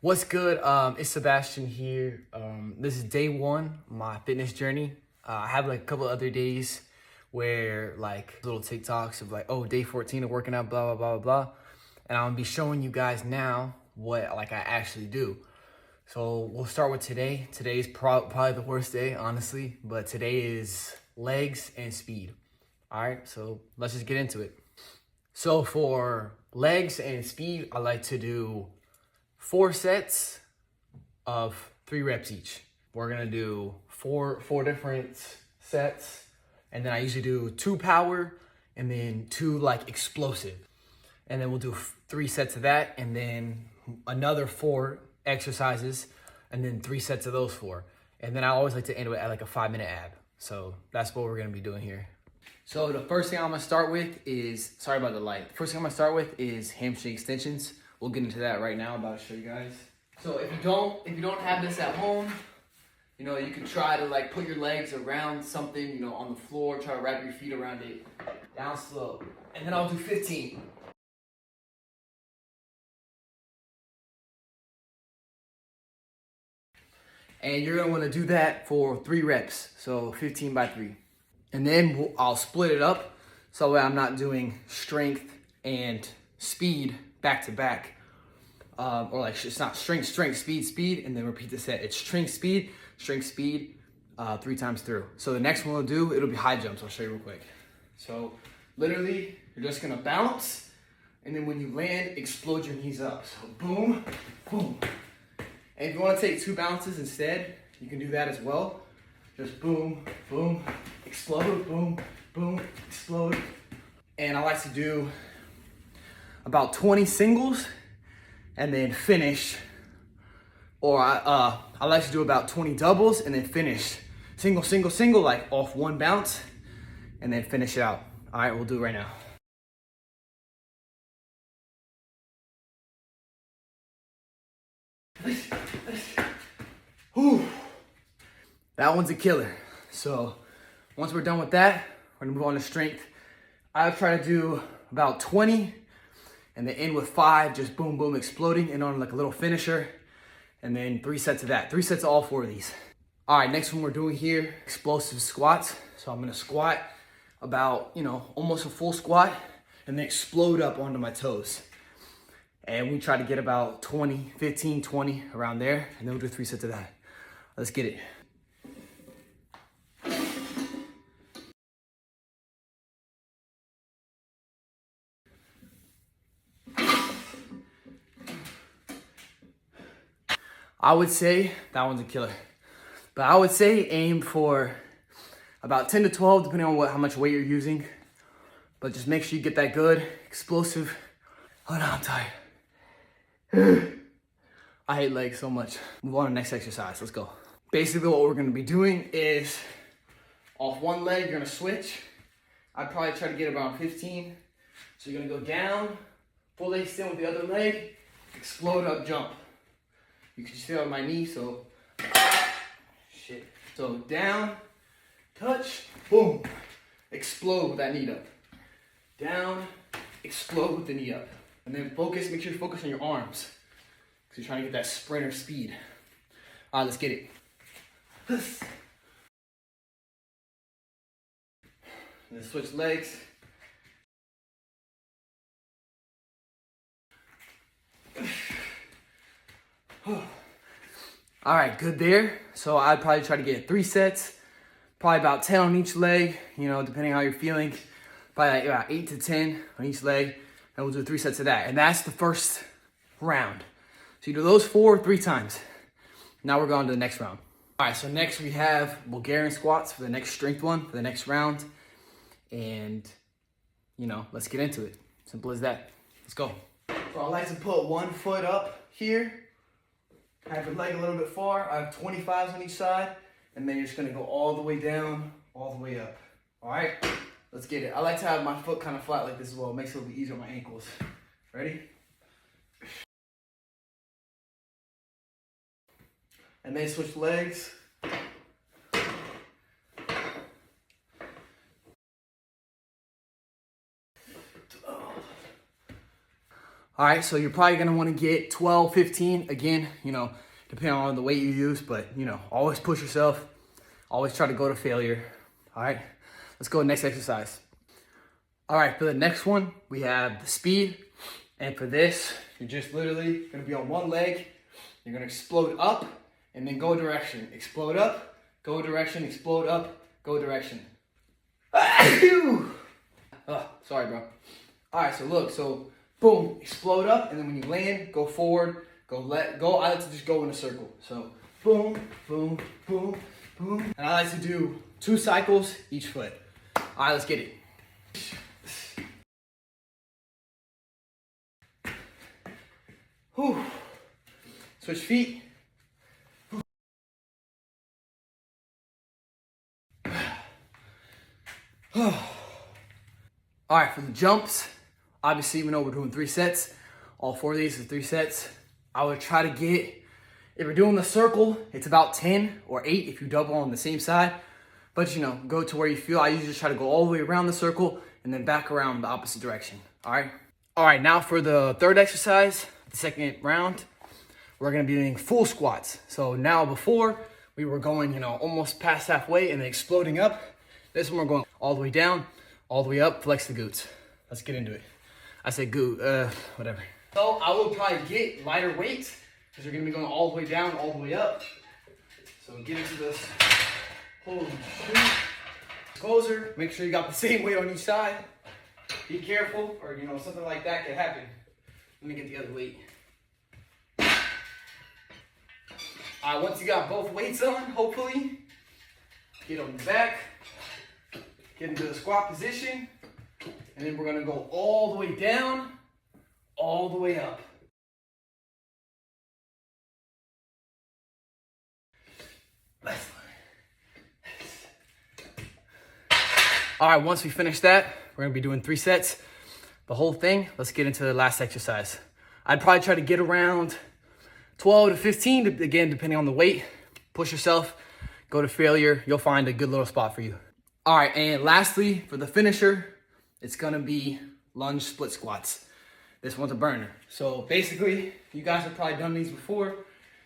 What's good? It's Sebastian here. This is day one, my fitness journey. I have like a couple other days where like little TikToks of like, oh, day 14 of working out, blah, blah, blah, blah. And I'm gonna be showing you guys now what like I actually do. So we'll start with today. Today's probably the worst day, honestly, but today is legs and speed. All right, so let's just get into it. So for legs and speed, I like to do 4 sets of 3 reps each. We're gonna do four different sets, and then I usually do 2 power and then 2 like explosive. And then we'll do 3 sets of that, and then another 4 exercises, and then 3 sets of those 4. And then I always like to end it at like a 5-minute ab. So that's what we're gonna be doing here. So the first thing I'm gonna start with is, sorry about the light. The first thing I'm gonna start with is hamstring extensions. We'll get into that right now. I'm about to show you guys. So if you don't have this at home, you know, you can try to like put your legs around something, you know, on the floor, try to wrap your feet around it, down slow. And then I'll do 15. And you're gonna wanna do that for 3 reps. So 15 by 3. And then I'll split it up so that I'm not doing strength and speed back to back. Or like it's not strength, speed, and then repeat the set. It's strength, speed, 3 times through. So the next one we'll do, it'll be high jumps. I'll show you real quick. So literally, you're just gonna bounce, and then when you land, explode your knees up. So boom, boom. And if you wanna take 2 bounces instead, you can do that as well. Just boom, boom, explode, boom, boom, explode. And I like to do about 20 singles and then finish, or I like to do about 20 doubles and then finish single, single, single, like off 1 bounce, and then finish it out. All right, we'll do it right now. Whew. That one's a killer. So once we're done with that, we're gonna move on to strength. I'll try to do about 20 and then end with 5, just boom, boom, exploding, and on like a little finisher, and then 3 sets of that. 3 sets of all 4 of these. All right, next one we're doing here, explosive squats. So I'm gonna squat about, you know, almost a full squat, and then explode up onto my toes. And we try to get about 20, 15, 20 around there, and then we'll do 3 sets of that. Let's get it. I would say that one's a killer, but I would say aim for about 10 to 12, depending on how much weight you're using. But just make sure you get that good, explosive. Oh no, I'm tired. I hate legs so much. Move on to the next exercise, let's go. Basically what we're gonna be doing is off one leg, you're gonna switch. I'd probably try to get around 15. So you're gonna go down, full leg extend with the other leg, explode up, jump. You can just feel on my knee, so shit. So down, touch, boom, explode with that knee up. Down, explode with the knee up. And then focus, make sure you focus on your arms, because you're trying to get that sprinter speed. All right, let's get it. And then switch legs. All right, good there. So I'd probably try to get 3 sets, probably about 10 on each leg, you know, depending on how you're feeling. Probably like about 8 to 10 on each leg, and we'll do 3 sets of that. And that's the first round. So you do those 4, 3 times. Now we're going to the next round. All right, so next we have Bulgarian squats for the next strength one, for the next round. And, you know, let's get into it. Simple as that. Let's go. So I like to put 1 foot up here. Have your leg a little bit far. I have 25s on each side. And then you're just gonna go all the way down, all the way up. All right, let's get it. I like to have my foot kind of flat like this as well. It makes it a little bit easier on my ankles. Ready? And then switch legs. All right, so you're probably gonna wanna get 12, 15, again, depending on the weight you use, but always push yourself. Always try to go to failure. All right, let's go to the next exercise. All right, for the next one, we have the speed. And for this, you're just literally gonna be on one leg. You're gonna explode up and then go direction. Explode up, go direction, explode up, go direction. Oh, sorry, bro. All right, so look, boom, explode up, and then when you land, go forward, go. I like to just go in a circle. So boom, boom, boom, boom. And I like to do 2 cycles each foot. All right, let's get it. Whew. Switch feet. All right, for the jumps, obviously, even though we're doing 3 sets, all 4 of these is 3 sets. I would try to get, if we're doing the circle, it's about 10 or 8 if you double on the same side. But go to where you feel. I usually just try to go all the way around the circle and then back around the opposite direction. All right. All right, now for the third exercise, the second round, we're gonna be doing full squats. So now before, we were going, almost past halfway and then exploding up. This one we're going all the way down, all the way up, flex the glutes. Let's get into it. I said whatever. So I will probably get lighter weights because you're gonna be going all the way down, all the way up. So get into this. Holy shoot. Closer, make sure you got the same weight on each side. Be careful, or something like that could happen. Let me get the other weight. All right, once you got both weights on, hopefully, get on the back, get into the squat position, and then we're gonna go all the way down, all the way up. All right, once we finish that, we're gonna be doing 3 sets, the whole thing. Let's get into the last exercise. I'd probably try to get around 12 to 15, again, depending on the weight. Push yourself, go to failure. You'll find a good little spot for you. All right, and lastly, for the finisher, it's gonna be lunge split squats. This one's a burner. So basically, you guys have probably done these before.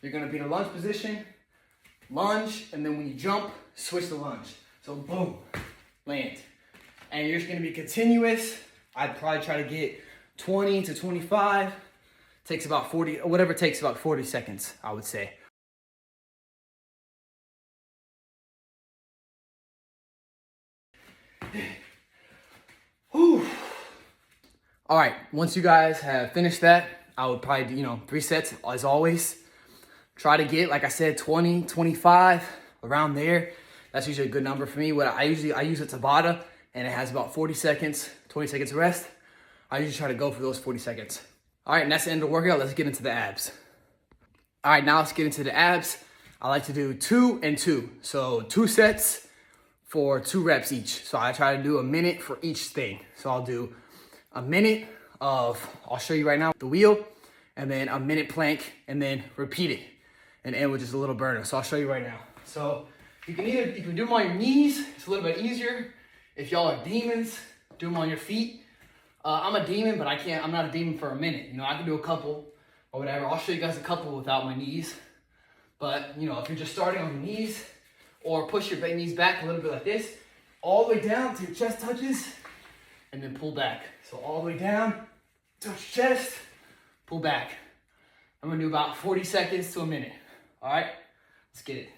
You're gonna be in a lunge position, lunge, and then when you jump, switch the lunge. So boom, land. And you're just gonna be continuous. I'd probably try to get 20 to 25. Takes about 40, whatever takes about 40 seconds, I would say. Whew. All right, once you guys have finished that, I would probably do, 3 sets as always. Try to get, like I said, 20, 25, around there. That's usually a good number for me. I use a Tabata, and it has about 40 seconds, 20 seconds rest. I usually try to go for those 40 seconds. All right, and that's the end of the workout. Let's get into the abs. All right, now let's get into the abs. I like to do 2 and 2. So 2 sets for 2 reps each. So I try to do a minute for each thing. So I'll do a minute of, I'll show you right now, the wheel, and then a minute plank, and then repeat it, and end with just a little burner. So I'll show you right now. So you can do them on your knees. It's a little bit easier. If y'all are demons, do them on your feet. I'm a demon, but I'm not a demon for a minute. I can do a couple or whatever. I'll show you guys a couple without my knees. But, if you're just starting on your knees, or push your knees back a little bit like this, all the way down till your chest touches, and then pull back. So all the way down, touch chest, pull back. I'm gonna do about 40 seconds to a minute. All right, let's get it.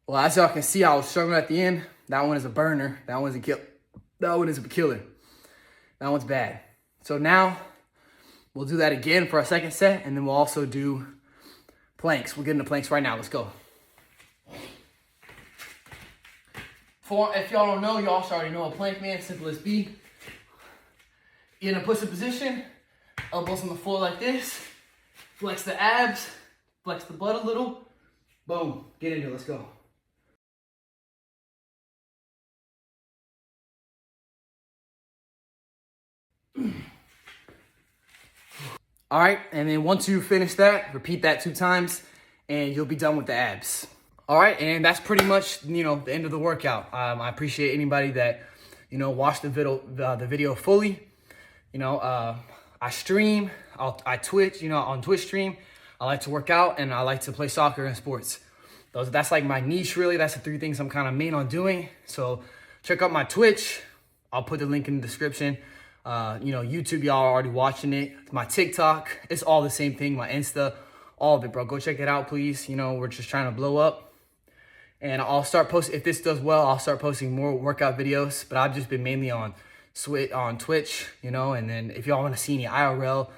Well, as y'all can see, I was struggling at the end. That one is a burner. That one is a killer. That one's bad. So now we'll do that again for our second set, and then we'll also do planks. We'll get into planks right now. Let's go. If y'all don't know, y'all already know a plank, man. Simple as be. Get in a push-up position. Elbows on the floor like this. Flex the abs. Flex the butt a little. Boom. Get into it. Let's go. All right, and then once you finish that, repeat that 2 times, and you'll be done with the abs. All right, and that's pretty much, the end of the workout. I appreciate anybody that, watched the video fully. I stream, I Twitch, on Twitch stream. I like to work out, and I like to play soccer and sports. That's like my niche, really. That's the 3 things I'm kind of main on doing. So check out my Twitch. I'll put the link in the description. YouTube, y'all are already watching it. My TikTok, it's all the same thing. My Insta, all of it, bro. Go check it out, please. We're just trying to blow up. And I'll start posting, if this does well, I'll start posting more workout videos. But I've just been mainly on Twitch, and then if y'all want to see any IRL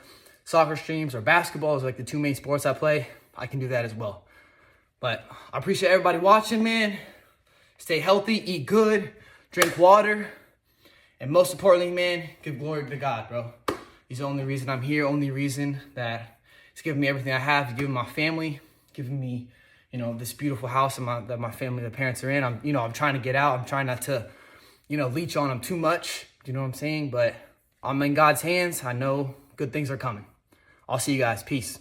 soccer streams or basketball is like the 2 main sports I play, I can do that as well. But I appreciate everybody watching, man. Stay healthy, eat good, drink water. And most importantly, man, give glory to God, bro. He's the only reason I'm here, only reason that He's given me everything I have, He's given my family, giving me, this beautiful house that my family, the parents are in. I'm trying to get out. I'm trying not to, leech on them too much. You know what I'm saying? But I'm in God's hands. I know good things are coming. I'll see you guys. Peace.